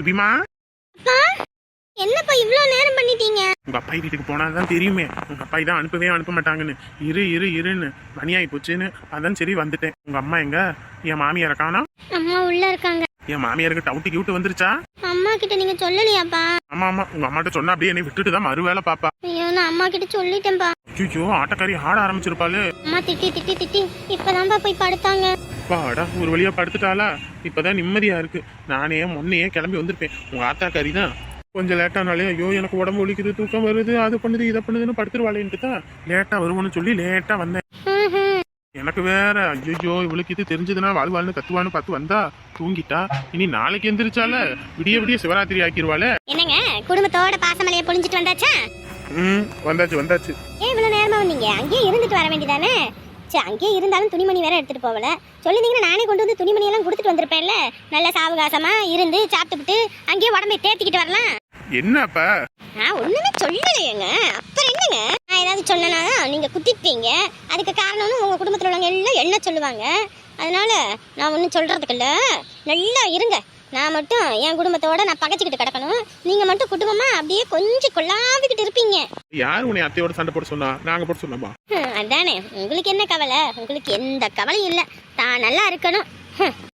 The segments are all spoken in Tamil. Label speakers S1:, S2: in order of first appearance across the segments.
S1: சுபிமா,
S2: என்னப்பா இவ்ளோ நேரம் பண்ணிட்டீங்க?
S1: உங்க அப்பா வீட்டுக்கு போனாதான் தெரியுமே உங்க அப்பா தான் அனுப்ப மாட்டாங்கன்னு. இருன்னு மணியாயி போச்சுன்னு அதான் சரி வந்துட்டேன். உங்க அம்மா எங்க? என் மாமியார காணோம்.
S2: அம்மா உள்ள இருக்காங்க.
S1: என் மாமியாருக்கு டவுட்டி கியூட்டு வந்துருச்சா?
S2: அம்மா கிட்ட நீங்க சொல்லலையாப்பா?
S1: ஆமா உங்க அம்மாட்ட சொன்னா அப்படியே என்னை விட்டுட்டு தான் மறு வேலை பாப்பா.
S2: ஐயோ, நான் அம்மா கிட்ட சொல்லிட்டேன்பா.
S1: ஐயோ, ஆட்டக்காரி ஆட ஆரம்பிச்சிருப்பாளு.
S2: அம்மா திட்டி இப்பதான்பா போய் படுத்தாங்க.
S1: பாடா ஒரு வழியா படுத்துட்டாளா? இப்பதான் நிம்மதியா இருக்கு. நானே முன்னையே கிளம்பி வந்திருப்பேன். உங்க ஆத்தாக்காரி தான் கொஞ்சம் லேட்டானாலே ஐயோ எனக்கு உடம்பு ஒலிக்குது, தூக்கம் வருது, அது பண்ணுது இதை பண்ணுதுன்னு படுத்துருவாளேன்ட்டு தான் லேட்டா வருவோன்னு சொல்லி லேட்டா வந்தேன். எனக்கு வேற ஐயோ இவளுக்கு இது தெரிஞ்சதுன்னா வாழ்வாள்னு கத்துவான்னு பார்த்து வந்தா தூங்கிட்டா. இனி நாளைக்கு எந்திரிச்சால விடிய சிவராத்திரி ஆக்கிடுவாளே.
S2: என்னங்க குடும்பத்தோட பாசமலையை பொழிஞ்சிட்டு வந்தாச்சா?
S1: வந்தாச்சு.
S2: ஏன் இவ்வளவு நேரமா வந்தீங்க? அங்கேயே இருந்துட்டு வர வேண்டியதானே? சரி, அங்கேயே இருந்தாலும் துணிமணி வேற எடுத்துட்டு போகல. சொல்லிருந்தீங்கன்னா நானே கொண்டு வந்து துணிமணி எல்லாம் கொடுத்துட்டு வந்திருப்பேன்ல. நல்ல சாவகாசமா இருந்து சாப்பிட்டுக்கிட்டு அங்கேயே உடம்பை தேத்திக்கிட்டு வரலாம்.
S1: என்னப்பா?
S2: நான் ஒண்ணுமே சொல்லலையேங்க. அப்புறம் என்னங்க? நான் ஏதாவது சொன்னா நீங்க குத்திப்பீங்க. அதுக்கு காரணம்னு உங்க குடும்பத்துல உள்ளவங்க எல்லாம் என்ன சொல்லுவாங்க. அதனால நான் ஒன்னும் சொல்றதுக்கு இல்ல. நல்லா இருங்க. நான் மட்டும் என் குடும்பத்தோட நான் பகைச்சிக்கிட்டு கிடக்கணும். நீங்க மட்டும் குடும்பமா அப்படியே கொஞ்சம் கொள்ளாவிக்கிட்டு இருப்பீங்க.
S1: யாரு உன்னை அத்தையோட சண்டை போட சொன்னா? நாங்க போட சொன்னோமா?
S2: அதானே, உங்களுக்கு என்ன கவலை? உங்களுக்கு எந்த கவலையும் இல்ல. தான் நல்லா இருக்கணும்.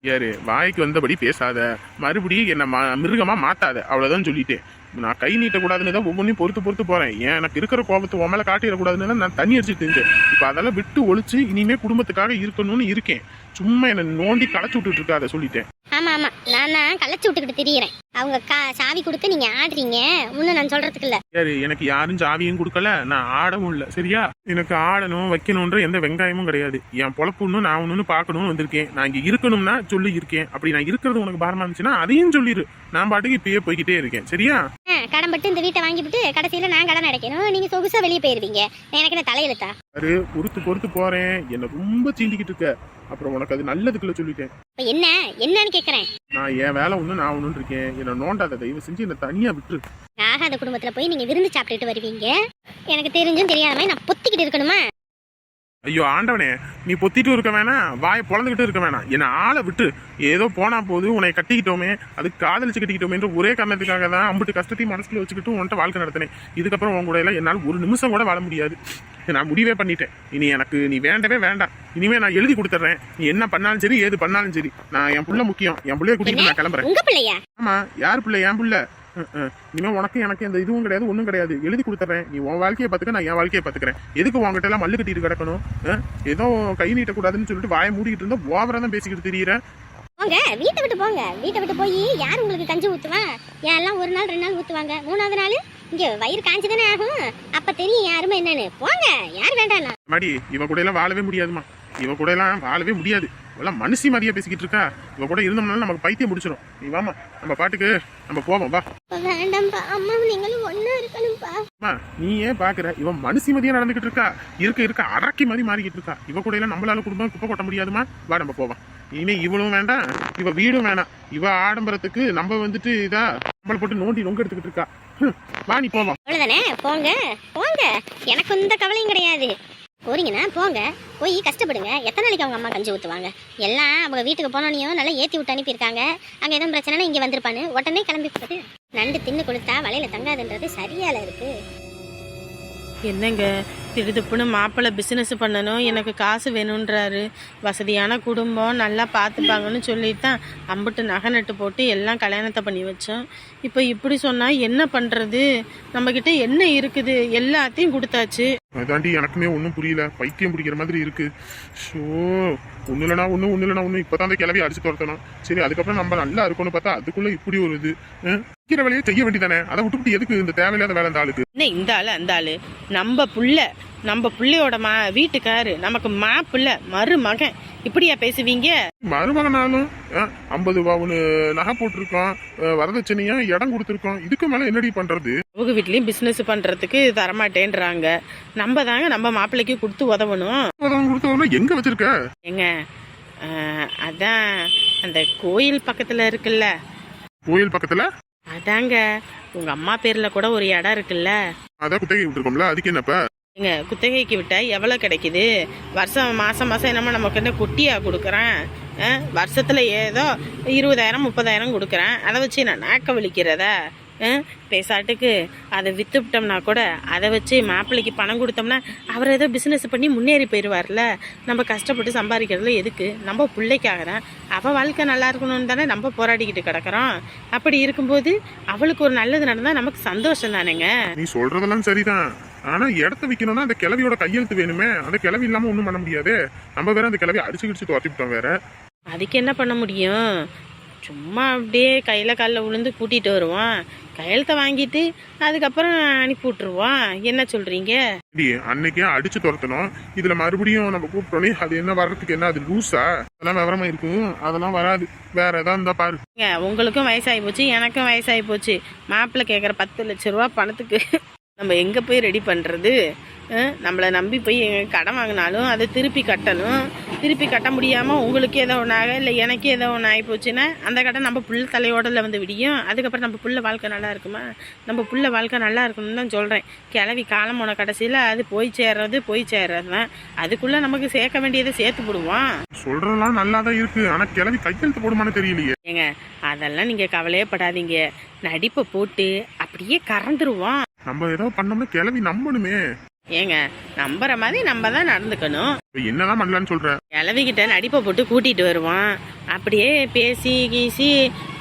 S1: யாரு வாய்க்கு வந்தபடி பேசாத, மறுபடியும் என்ன மிருகமா மாத்தாத, அவ்வளவுதான் சொல்லிட்டேன். நான் கை நீட்டக்கூடாதுன்னு தான் ஒவ்வொன்றையும் பொறுத்து போறேன். ஏன் எனக்கு இருக்கிற கோபத்தை உன் மேல காட்டிடக்கூடாதுன்னு தான் நான் தண்ணி அடிச்சுட்டு இருந்தேன். இப்ப அதெல்லாம் விட்டு ஒழிச்சு இனிமே குடும்பத்துக்காக இருக்கணும்னு இருக்கேன். சும்மா என்ன நோண்டி களைச்சு விட்டுட்டு இருக்காத சொல்லிட்டேன்.
S2: ஆமா நான் தான் களைச்சு விட்டுக்கிட்டு திரியறேன். அவங்க சாவி கொடுக்க நீங்க ஆடுறீங்க. ஒன்னும் நான் சொல்றதுக்கு இல்ல.
S1: சரி, எனக்கு யாரும் சாவியும் கொடுக்கல, நான் ஆடவும் இல்லை. சரியா? எனக்கு ஆடணும் வைக்கணும்ன்ற எந்த வெங்காயமும் கிடையாது. என் பொழப்புன்னு நான் ஒன்னு பார்க்கணும்னு வந்திருக்கேன். நான் இங்க இருக்கணும்னா சொல்லி இருக்கேன். அப்படி நான் இருக்கிறது உனக்கு பாரமா இருந்துச்சுன்னா அதையும் சொல்லிடு. நான் பாட்டுக்கு இப்பயே போய்கிட்டே இருக்கேன். சரியா?
S2: கடன் பட்டு இந்த வீட்டை வாங்கிவிட்டு கடைசியில நான் கடன் அடைக்கணும். நீங்க சொகுசா வெளியே போயிருவீங்க. எனக்கு என்ன தலையெழுத்தா?
S1: அரு பொறுத்து போறேன். என்ன ரொம்ப சீண்டிக்கிட்டு இருக்க. அப்புறம் உனக்கு அது நல்லதுக்குள்ள சொல்லிட்டேன்.
S2: என்னன்னு கேக்குறேன்.
S1: நான் என் வேலை ஒண்ணு நான் ஒண்ணு இருக்கேன். என்ன நோண்டாத, தயவு செஞ்சு என்ன தனியா விட்டுரு.
S2: ஆகாத குடும்பத்துல போய் நீங்க விருந்து சாப்பிட்டுட்டு வருவீங்க. எனக்கு தெரிஞ்சும் தெரியாத மாதிரி நான் பொத்திக்கிட்டு இருக்கணுமா?
S1: ஐயோ ஆண்டவனே, நீ பொத்திட்டு இருக்க வேணாம், வாயை பொழந்துகிட்டு இருக்க வேணாம். என்ன ஆளை விட்டு ஏதோ போனா போது உன்னை கட்டிக்கிட்டோமே, அதுக்கு காதலிச்சு கட்டிக்கிட்டோமேன்ற ஒரே காரணத்துக்காக தான் அம்பிட்டு கஷ்டத்தையும் மனசுல வச்சுக்கிட்டு உன்கிட்ட வாழ்க்கை நடத்தினேன். இதுக்கப்புறம் உன் கூட எல்லாம் என்னால் ஒரு நிமிஷம் கூட வாழ முடியாது. நான் முடிவே பண்ணிட்டேன். இனி எனக்கு நீ வேண்டவே வேண்டாம். இனிமே நான் எழுதி கொடுத்துட்றேன். நீ என்ன பண்ணாலும் சரி, ஏது பண்ணாலும் சரி, நான் என் புள்ள முக்கியம். என் பிள்ளைய கூட்டிட்டு நான் கிளம்புறேன்.
S2: உங்க பிள்ளையா?
S1: ஆமா, யார் பிள்ளை? என் புள்ள. இனிமே உனக்கு எனக்கு எந்த இதுவும் கிடையாது, ஒன்றும் கிடையாது. எழுதி கொடுத்துறேன். நீ உன் வாழ்க்கையை பார்த்துக்க, நான் என் வாழ்க்கையை பார்த்துக்கிறேன். எதுக்கு உங்ககிட்ட எல்லாம் மல்லு கட்டிட்டு கிடக்கணும்? ஏதோ கை நீட்டக்கூடாதுன்னு சொல்லிட்டு வாயை மூடிக்கிட்டு இருந்தா ஓவரா தான் பேசிக்கிட்டு தெரியுறேன்.
S2: போங்க, வீட்டை விட்டு போங்க. வீட்டை விட்டு போய் யார் உங்களுக்கு கஞ்சி ஊத்துவா? எல்லாம் ஒரு நாள் 2 நாள் ஊத்துவாங்க. 3ஆவது நாள் இங்க வயிறு காஞ்சுதானே ஆகும். அப்ப தெரியும் யாருமே என்னன்னு. போங்க, யார் வேண்டாம்.
S1: மாடி, இவன் கூட எல்லாம் வாழவே முடியாதுமா. இவன் கூட எல்லாம் வாழவே முடியாது. இவெல்லாம் மனுஷி மாதிரியா பேசிக்கிட்டு இருக்கா. இவன் கூட இருந்தோம்னாலும் நமக்கு பைத்தியம் முடிச்சிடும். நீ வாமா, நம்ம பாட்டுக்கு நம்ம போவோம். வா.
S2: வேண்டாம்பா, அம்மா நீங்களும் ஒண்ணா இருக்கணும்பா.
S1: நீ ஏன் பாக்குற? இவன் மனுஷி மாதிரியா நடந்துகிட்டு இருக்கா. இருக்க அரக்கி மாதிரி மாறிக்கிட்டு இருக்கா. இவ கூட எல்லாம் நம்மளால குடும்பம் குப்பை கொட்ட முடியாதுமா. வா, நம்ம போவோம். இனிமே இவளும் வேண்டாம், இவ வீடும் வேணாம். இவ ஆடம்பரத்துக்கு நம்ம வந்துட்டு இதா நம்மளை போட்டு நோண்டி நொங்க எடுத்துக்கிட்டு இருக்கா. வா, நீ போவோம்.
S2: அவ்வளவுதானே, போங்க. எனக்கு இந்த கவலையும் கிடையாது. போறீங்கன்னா போங்க, போய் கஷ்டப்படுங்க. எத்தனை நாளைக்கு அவங்க அம்மா கஞ்சி ஊற்றுவாங்க? எல்லாம் அவங்க வீட்டுக்கு போனோன்னையும் நல்லா ஏற்றி விட்டு அனுப்பியிருக்காங்க. அங்கே எதுவும் பிரச்சனைனா இங்கே வந்திருப்பான்னு உடனே கிளம்பி போகுது. நண்டு தின்னு கொடுத்தா வலையில தங்காதுன்றது சரியால இருக்கு.
S3: என்னங்க திடுதுப்புன்னு மாப்பிள்ளை பிஸ்னஸ் பண்ணணும், எனக்கு காசு வேணுன்றாரு. வசதியான குடும்பம், நல்லா பார்த்துப்பாங்கன்னு சொல்லிட்டு தான் அம்பிட்டு நகை நட்டு போட்டு எல்லாம் கல்யாணத்தை பண்ணி வச்சோம். இப்போ இப்படி சொன்னால் என்ன பண்ணுறது? நம்மக்கிட்ட என்ன இருக்குது? எல்லாத்தையும் கொடுத்தாச்சு.
S1: அதாண்டி எனக்குமே ஒன்றும் புரியல. பைத்தியம் பிடிக்கிற மாதிரி இருக்கு. ஷோ, ஒன்றும் இல்லைனா ஒன்று இப்போதான் அந்த கிளவி அடிச்சு துரத்தணும். சரி, அதுக்கப்புறம் நம்ம நல்லா இருக்கணும்னு பார்த்தா அதுக்குள்ள இப்படி ஒரு இது. இருக்கிற வேலையை செய்ய வேண்டியதானே. அதை விட்டுவிட்டு எதுக்கு இந்த தேவையில்லாத வேலை? அந்த ஆளுக்கு
S3: என்ன இந்த ஆளு அந்த ஆளு? நம்ம பிள்ளையோட வீட்டுக்காரு, நமக்கு மாப்பிள்ளை மருமகன், இப்படியா பேசுவீங்க?
S1: மருமகனாலும் 50 பவுன் நகை போட்டிருக்கோம், வரதட்சணையா இடம் கொடுத்துருக்கோம். இதுக்கு மேல என்னடி பண்றது?
S3: அவங்க வீட்லயும் பிசினஸ் பண்றதுக்கு தரமாட்டேன்றாங்க. நம்ம தாங்க நம்ம மாப்பிள்ளைக்கு கொடுத்து உதவணும்.
S1: எங்க வச்சிருக்க?
S3: ஏங்க, அதான் அந்த கோயில் பக்கத்துல இருக்குல்ல.
S1: கோயில் பக்கத்துல?
S3: அதாங்க உங்க அம்மா பேர்ல கூட ஒரு இடம் இருக்குல்ல.
S1: அதான் குத்தகை விட்டுருக்கோம்ல, அதுக்கு என்னப்ப?
S3: எங்க குத்தகைக்கு விட்டா எவ்வளவு கிடைக்குது? மாசம் என்னமா நமக்கு என்ன குட்டியா கொடுக்குறேன்? வருஷத்தில் ஏதோ 20,000 30,000 கொடுக்குறேன், அதை வச்சு நான் நாக்க வலிக்கிறதா? பேசாட்டுக்கு அதை விற்றுவிட்டோம்னா கூட அதை வச்சு மாப்பிள்ளைக்கு பணம் கொடுத்தோம்னா அவர் ஏதோ பிஸ்னஸ் பண்ணி முன்னேறி போயிடுவார்ல. நம்ம கஷ்டப்பட்டு சம்பாதிக்கிறதுல எதுக்கு? நம்ம பிள்ளைக்காக தான். அவள் வாழ்க்கை நல்லா இருக்கணும்னு தானே நம்ம போராடிக்கிட்டு கிடக்கிறோம். அப்படி இருக்கும்போது அவளுக்கு ஒரு நல்லது நடந்தால் நமக்கு சந்தோஷம் தானேங்க.
S1: நீ சொல்றதெல்லாம் சரிதான். ஆனா இடத்த விற்கணும்னா அந்த கிழவியோட கையெழுத்து வேணுமே. அந்த கிழவி இல்லாம ஒண்ணும் பண்ண முடியாது. நம்ம வேற அந்த கிழவி அடிச்சு கிடிச்சு துரத்திவிட்டோம் வேற.
S3: அதுக்கு என்ன பண்ண முடியும்? சும்மா அப்படியே கையில் காலில் விழுந்து கூட்டிகிட்டு வருவான், கையெழுத்தை வாங்கிட்டு அதுக்கப்புறம் அனுப்பி விட்ருவான். என்ன சொல்கிறீங்க?
S1: அன்னைக்கே அடிச்சு துரத்தணும். இதுல மறுபடியும் நம்ம கூப்பிட்டோன்னே அது என்ன வர்றதுக்கு என்ன, அது லூஸா? அதெல்லாம் விவரமா இருக்கு, அதெல்லாம் வராது. வேற ஏதாவது இருந்தா பாரு.
S3: உங்களுக்கும் வயசாகி போச்சு, எனக்கும் வயசாகி போச்சு. மாப்பிள்ளை கேட்குற 10 லட்ச ரூபா பணத்துக்கு நம்ம எங்கே போய் ரெடி பண்ணுறது? நம்மளை நம்பி போய் கடன் வாங்கினாலும் அதை திருப்பி கட்டணும். திருப்பி கட்ட முடியாமல் உங்களுக்கு ஏதோ ஒன்று ஆக, இல்லை எனக்கு ஏதோ ஒன்று ஆகி போச்சுன்னா அந்த கடன் நம்ம புள்ள தலையோடல வந்து விடியும். அதுக்கப்புறம் நம்ம புள்ள வாழ்க்கை நல்லா இருக்குமா? நம்ம புள்ள வாழ்க்கை நல்லா இருக்கணும்னு தான் சொல்கிறேன். கிளவி காலம் போன கடைசியில் அது போய் சேர்றது தான். அதுக்குள்ளே நமக்கு சேர்க்க வேண்டியதை சேர்த்து போடுவோம்.
S1: சொல்கிறதெல்லாம் நல்லா தான் இருக்குது. ஆனால் கிளவி கையெழுத்து போடுமான்னு தெரியலையே.
S3: ஏங்க அதெல்லாம் நீங்கள் கவலையே படாதீங்க. நடிப்பை போட்டு அப்படியே கறந்துருவோம்.
S1: நம்ம ஏதோ பண்ணோம்னா கிளவி நம்பணுமே.
S3: ஏங்க நம்புற மாதிரி நம்ம தான் நடந்துக்கணும்.
S1: என்னதான் பண்ணலான்னு சொல்ற?
S3: கிளவிக்கிட்ட நடிப்பை போட்டு கூட்டிட்டு வருவான். அப்படியே பேசி கீசி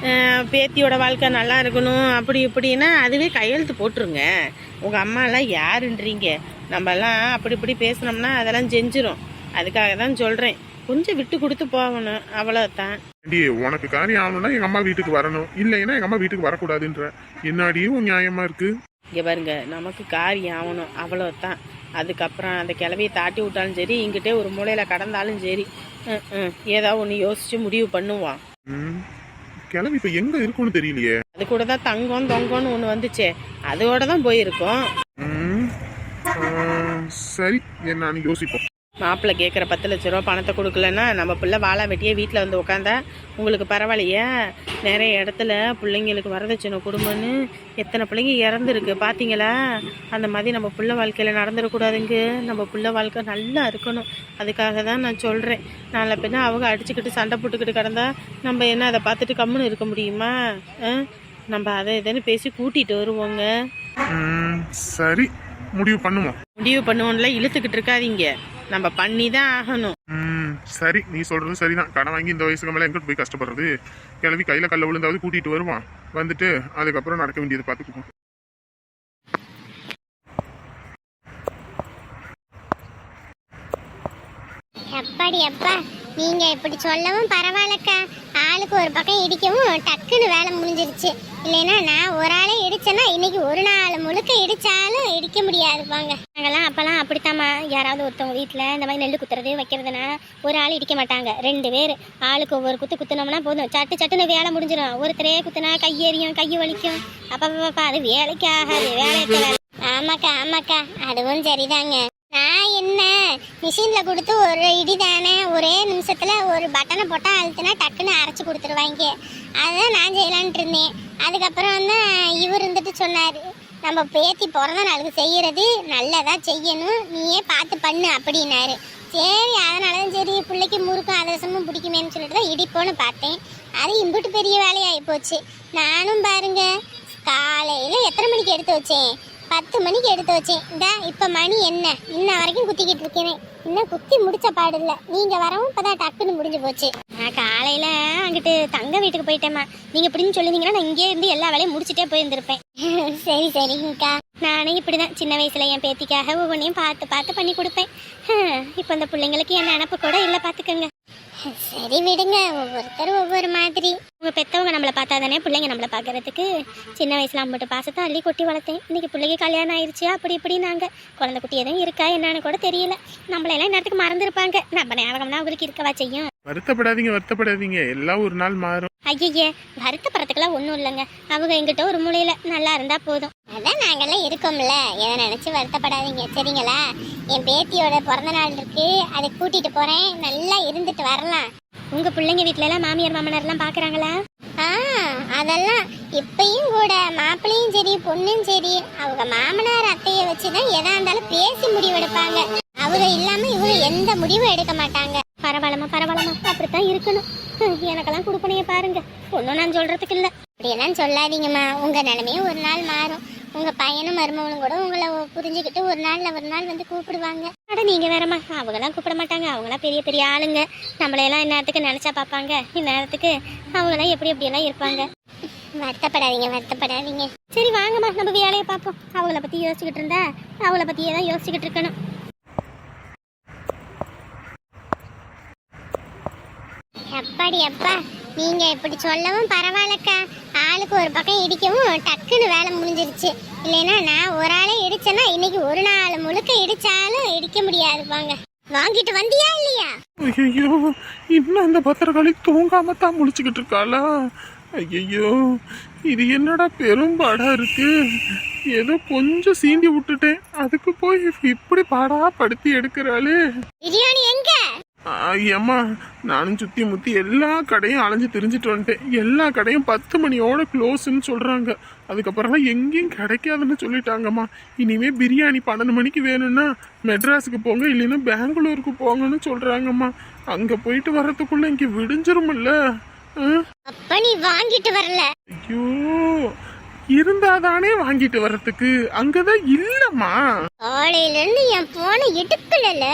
S3: பேத்தியோட வாழ்க்கை நல்லா இருக்கணும் அப்படி இப்படின்னா அதுவே கையெழுத்து போட்டுருங்க. உங்க அம்மா எல்லாம் யாருன்றீங்க? நம்ம எல்லாம் அப்படி இப்படி பேசினோம்னா அதெல்லாம் செஞ்சிரும். அதுக்காக தான் சொல்றேன், கொஞ்சம் விட்டு கொடுத்து போகணும், அவ்வளவுதான்.
S1: உனக்கு காரியம் ஆகணும்னா எங்க அம்மா வீட்டுக்கு வரணும், இல்லைன்னா எங்க அம்மா வீட்டுக்கு வரக்கூடாதுன்ற என்னடியும் நியாயமா இருக்கு.
S3: இங்கே பாருங்க, நமக்கு காரியம் ஆகணும், அவ்வளோதான். அதுக்கப்புறம் அந்த கிளவியை தாட்டி விட்டாலும் சரி, இங்கிட்டே ஒரு மூலையில் கடந்தாலும் சரி, ஏதாவது ஒன்று யோசிச்சு முடிவு பண்ணுவான்.
S1: கிளவி இப்போ எங்கே இருக்குன்னு தெரியலையே.
S3: அது கூட தான் தங்கம் தொங்கம்னு ஒன்று வந்துச்சே, அதோட தான் போயிருக்கோம்.
S1: சரி, என்னன்னு யோசிப்போம்.
S3: மாப்பிள்ளை கேட்குற 10 லட்ச ரூபா பணத்தை கொடுக்கலன்னா நம்ம பிள்ளை வாழை வெட்டியே வீட்டில் வந்து உட்காந்தா உங்களுக்கு பரவாயில்லையா? நிறைய இடத்துல பிள்ளைங்களுக்கு வரதட்சணை குடும்பம்னு எத்தனை பிள்ளைங்க இறந்துருக்கு பார்த்தீங்களா? அந்த மாதிரி நம்ம பிள்ளை வாழ்க்கையில் நடந்துடக்கூடாதுங்க. நம்ம பிள்ளை வாழ்க்கை நல்லா இருக்கணும். அதுக்காக தான் நான் சொல்கிறேன். நாளை பின்ன அவங்க அடிச்சுக்கிட்டு சண்டை போட்டுக்கிட்டு கிடந்தா நம்ம என்ன அதை பார்த்துட்டு கம்முன்னு இருக்க முடியுமா? நம்ம அதை இதுன்னு பேசி கூட்டிகிட்டு வருவோங்க.
S1: சரி, முடிவு பண்ணுவோம்ல.
S3: இழுத்துக்கிட்டு இருக்காதீங்க, நம்ம பண்ணி தான் ஆகணும்.
S1: சரி, நீ சொல்றது சரிதான். கடன் வாங்கி இந்த வயசுக்கு மேல எங்கிட்டு போய் கஷ்டப்படுறது? கிளவி கையில கல்ல விழுந்தாவது கூட்டிட்டு வருவான். வந்துட்டு அதுக்கப்புறம் நடக்க வேண்டியதை பார்த்துக்குவோம்.
S2: எப்படி அப்பா, நீங்க இப்படி சொல்லவும் பரவாயில்லக்கா. ஆளுக்கு ஒரு பக்கம் இடிக்கவும் டக்குன்னு வேலை முடிஞ்சிருச்சு. இல்லைன்னா நான் ஒரு ஆளே இடிச்சேன்னா இன்னைக்கு ஒரு நாள் முழுக்க இடிச்சாலும் இடிக்க முடியாதுப்பாங்க. நாங்கெல்லாம் அப்பெல்லாம் அப்படித்தாம்மா. யாராவது ஒருத்தவங்க வீட்டில் இந்த மாதிரி நெல் குத்துறது வைக்கிறதுனா ஒரு ஆள் இடிக்க மாட்டாங்க, 2 பேர். ஆளுக்கு ஒவ்வொரு குத்து குத்துனோம்னா போதும், சட்டுன்னு வேலை முடிஞ்சிடும். ஒருத்தரே குத்துனா கையெறியும், கை வலிக்கும். அப்பா அது வேலைக்கு ஆகாது, வேலைக்கு வேலை. ஆமாக்கா அதுவும் சரிதாங்க. நான் என்ன மிஷின்ல கொடுத்து ஒரு இடி தானே, ஒரே நிமிஷத்துல ஒரு பட்டனை போட்டா அழுத்தினா டக்குன்னு அரைச்சி கொடுத்துருவாங்க. அதுதான் நான் செய்யலான்ட்டு இருந்தேன். அதுக்கப்புறம் தான் இவர் இருந்துட்டு சொன்னாரு, நம்ம பேத்தி பிறந்த நாளுக்கு செய்யறது நல்லதா செய்யணும், நீயே பார்த்து பண்ணு அப்படின்னாரு. சரி, அதனாலதான் சரி பிள்ளைக்கு முறுக்கும் அதிரசமும் பிடிக்குமேன்னு சொல்லிட்டு தான் இடிப்போன்னு பார்த்தேன். அது இம்புட்டு பெரிய வேலையாகி போச்சு. நானும் பாருங்க, காலையில எத்தனை மணிக்கு எடுத்து வச்சேன்? 10 மணிக்கு எடுத்து வச்சேன். இந்த இப்போ மணி என்ன, இன்ன வரைக்கும் குத்திக்கிட்டு இருக்கிறேன். இன்னும் குத்தி முடிச்ச பாடு இல்லை. நீங்கள் வரவும் இப்போதான் டக்குன்னு முடிஞ்சு போச்சு. நான் காலையில் அங்கிட்டு தங்க வீட்டுக்கு போயிட்டேம்மா. நீங்கள் இப்படின்னு சொல்லியிருந்தீங்கன்னா நான் இங்கே இருந்து எல்லா வேலையும் முடிச்சுட்டே போயிருந்திருப்பேன். சரிங்கக்கா. நானே இப்படி தான் சின்ன வயசில் என் பேத்திக்காக ஒவ்வொன்றையும் பார்த்து பண்ணி கொடுப்பேன். இப்போ அந்த பிள்ளைங்களுக்கு என் நினப்பு கூட இல்லை, பார்த்துக்கோங்க. சரி விடுங்க, ஒவ்வொருத்தரும் ஒவ்வொரு மாதிரி. உங்க பெற்றவங்க நம்மளை பார்த்தா தானே பிள்ளைங்க நம்மளை பார்க்கறதுக்கு. சின்ன வயசுல அம்பிட்டு பாசத்தை அள்ளி கொட்டி வளர்த்தேன். இன்னைக்கு பிள்ளைக்கு கல்யாணம் ஆயிடுச்சு, அப்படி இப்படி நாங்கள் குழந்தை குட்டி எதுவும் இருக்கா என்னன்னு கூட தெரியல. நம்மளெல்லாம் நேரத்துக்கு மறந்துருப்பாங்க. நம்ம ஞாபகம்னா அவங்களுக்கு இருக்கவா செய்யும்.
S1: வருத்தப்படாதீங்க, எல்லாம் ஒரு நாள் மாறும்.
S2: ஐயே, வருத்தப்படுறதுக்கெல்லாம் ஒன்றும் இல்லைங்க. அவங்க எங்கிட்ட ஒரு மூலையில நல்லா இருந்தா போதும். அதான் நாங்கெல்லாம் இருக்கோம்ல, எதை நினைச்சு வருத்தப்படாதீங்க சரிங்களா? என் பேத்தியோட பிறந்த நாள் இருக்கு, அதை கூட்டிட்டு போறேன், நல்லா இருந்துட்டு வரலாம். உங்க பிள்ளைங்க வீட்டுல எல்லாம் மாமியார் மாமனார் எல்லாம் பாக்குறாங்களா? அதெல்லாம் இப்பயும் கூட மாப்பிள்ளையும் சரி பொண்ணும் சரி அவங்க மாமனார் அத்தைய வச்சுதான் எதா இருந்தாலும் பேசி முடிவெடுப்பாங்க. அவங்க இல்லாம இவங்க எந்த முடிவும் எடுக்க மாட்டாங்க. பரவாயில்லம்மா அப்படித்தான் இருக்கணும். எனக்கெல்லாம் கொடுப்பனைய பாருங்க, ஒன்றும் நான் சொல்றதுக்கு இல்லை. அப்படியெல்லாம் சொல்லாதீங்கம்மா, உங்க நிலைமையும் ஒரு நாள் மாறும். உங்க பையனும் மருமகளும் கூட உங்களை புரிஞ்சுக்கிட்டு ஒரு நாள் வந்து கூப்பிடுவாங்க. அட நீங்க வேறம்மா, அவங்களாம் கூப்பிட மாட்டாங்க. அவங்களாம் பெரிய பெரிய ஆளுங்க. நம்மளையெல்லாம் இந்நேரத்துக்கு நினைச்சா பார்ப்பாங்க. இந்நேரத்துக்கு அவங்களாம் எப்படியெல்லாம் இருப்பாங்க. வருத்தப்படாதீங்க. சரி வாங்கம்மா, நம்ம வேலையை பார்ப்போம். அவங்கள பத்தி யோசிச்சுக்கிட்டு இருந்தா அவங்கள பத்தியே தான் யோசிச்சுக்கிட்டு இருக்கணும். அப்பாடி அப்பா, நீங்க இப்படி சொல்லவும் பரவாயில்லக்கா. ஆளுக்கு ஒரு பக்கம் இடிக்கவும் டக்குன்னு வேலை முடிஞ்சிருச்சு. இல்லைன்னா நான் ஒரு ஆளே இடிச்சேன்னா இன்னைக்கு ஒரு நாள் முழுக்க இடிச்சாலும் இடிக்க முடியாது. வாங்க, வாங்கிட்டு வந்தியா இல்லையா?
S1: ஐயோ, இன்னும் அந்த பத்திரக்காளி தூங்காம தான் முழிச்சுக்கிட்டு இருக்காளா? ஐயோ, இது என்னடா பெரும்பாடா இருக்கு. ஏதோ கொஞ்சம் சீண்டி விட்டுட்டேன், அதுக்கு போய் இப்படி பாடா படுத்தி எடுக்கிறாளே.
S2: பிரியாணி எங்க?
S1: ஐயம்மா, நானும் சுத்தி முத்தி எல்லா கடையும் அலைஞ்சு திரிஞ்சிட்டு வந்துட்டேன். எல்லா கடையும் 10 மணியோட க்ளோஸ்ன்னு சொல்றாங்க. அதுக்கப்புறம் எங்கேயும் கிடைக்காதுன்னு சொல்லிட்டாங்கம்மா. இனிமே பிரியாணி 12 மணிக்கு வேணும்னா மெட்ராஸுக்கு போங்க, இல்லைன்னா பெங்களூருக்கு போங்கன்னு சொல்றாங்கம்மா. அங்க போயிட்டு வர்றதுக்குள்ள இங்க விடிஞ்சிருமில்ல.
S2: அப்ப நீ வாங்கிட்டு வரல?
S1: ஐயோ, இருந்தாதானே வாங்கிட்டு வர்றதுக்கு. அங்கதான் இல்லம்மா.
S2: காலையில இருந்து என் போன எடுக்கல.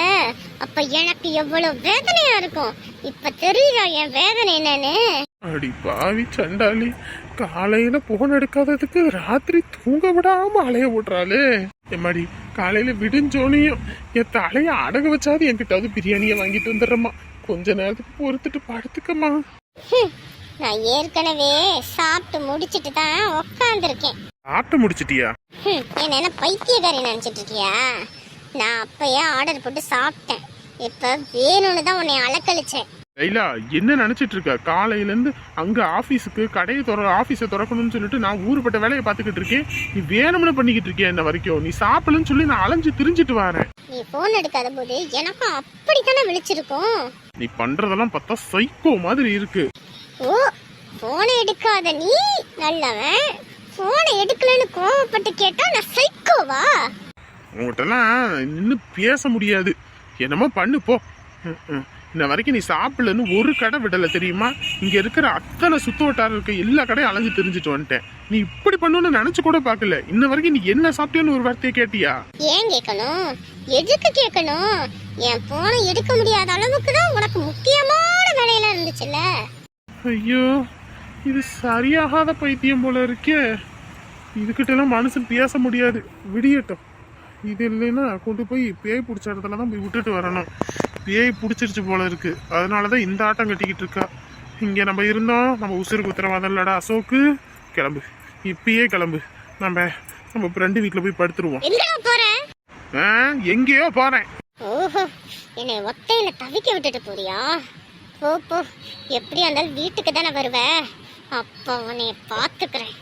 S2: அப்ப எனக்கு எவ்வளவு வேதனையா இருக்கும். இப்ப தெரியுதா என் வேதனை என்னன்னு?
S1: அடி பாவி சண்டாளி, காலையில போன் எடுக்காததுக்கு ராத்திரி தூங்க விடாம அலைய விடுறாளே. எம்மாடி, காலையில விடிஞ்சோனையும் என் தலைய அடக வச்சாது என்கிட்டாவது பிரியாணிய வாங்கிட்டு வந்துடுறம்மா. கொஞ்ச நேரத்துக்கு பொறுத்துட்டு படுத்துக்கம்மா.
S2: நான் ஏற்கனவே சாப்பிட்டு முடிச்சிட்டு தான் உட்காந்துருக்கேன்.
S1: சாப்பிட்டு முடிச்சிட்டியா?
S2: என்ன பைத்தியக்காரி நினைச்சிட்டு இருக்கியா? நான் அப்பயே ஆர்டர் போட்டு சாப்பிட்டேன். இப்ப வேணும்னு தான் உன்னை அலக்கழிச்சேன்.
S1: லைலா, என்ன நினைச்சிட்டு இருக்க? காலையில இருந்து அங்க ஆபீஸுக்கு ஆபீஸை திறக்கணும்னு சொல்லிட்டு நான் ஊருப்பட்ட வேலையை பார்த்துக்கிட்டு இருக்கேன். நீ வேணும்னு பண்ணிக்கிட்டு இருக்கியா? என்ன வரைக்கும் நீ சாப்பிடலன்னு சொல்லி நான் அலைஞ்சு திரிஞ்சிட்டு வரேன்.
S2: நீ போன் எடுக்காத போது எனக்கும் அப்படித்தானே விழிச்சிருக்கும்.
S1: நீ பண்றதெல்லாம் பார்த்தா சைக்கோ மாதிரி இருக்கு.
S2: ஓ, போனை எடுக்காத நீ நல்லவன், போனை எடுக்கலன்னு கோவப்பட்டு கேட்டா நான் சைக்கோவா?
S1: உங்ககிட்டலாம் நின்று பேச முடியாது. என்னமோ பண்ணு போ. இன்ன வரைக்கும் நீ சாப்பிடலன்னு ஒரு கடை விடலை தெரியுமா? இங்க இருக்கிற அத்தனை சுத்து வட்டாரம் இருக்க எல்லா கடையும் அலைஞ்சு தெரிஞ்சுட்டு வந்துட்டேன். நீ இப்படி பண்ணணும்னு நினைச்சு கூட பாக்கல. இன்ன வரைக்கும் நீ என்ன சாப்பிட்டேன்னு ஒரு வார்த்தையை கேட்டியா?
S2: ஏன் கேட்கணும்? எதுக்கு கேட்கணும்? என் போனை எடுக்க முடியாத அளவுக்கு தான் உனக்கு முக்கியமான வேலையெல்லாம் இருந்துச்சுல்ல.
S1: ஐயோ, இது சரியாகாத பைத்தியம் போல இருக்கே. இதுகிட்ட எல்லாம் மனுஷன் பேச முடியாது. விடியட்டும். இது இல்லைன்னா கொண்டு போய் பேய் பிடிச்ச இடத்துல தான் போய் விட்டுட்டு வரணும். பேய் பிடிச்சிருச்சு போல இருக்கு. அதனாலதான் இந்த ஆட்டம் கட்டிக்கிட்டு இருக்கா. இங்க நம்ம இருந்தோம், நம்ம உசுருக்கு உத்தரவாதம் இல்லடா. அசோக்கு, கிளம்பு, இப்பயே கிளம்பு. நம்ம ஃப்ரெண்டு வீட்டுல போய் படுத்துருவோம். எங்கேயோ போறேன்.
S2: ஓஹோ, என்னை ஒத்தையில தவிக்க விட்டுட்டு போறியா? போ, எப்படியா இருந்தாலும் வீட்டுக்கு தானே வருவேன். அப்ப உன்னைய பாத்துக்கிறேன்.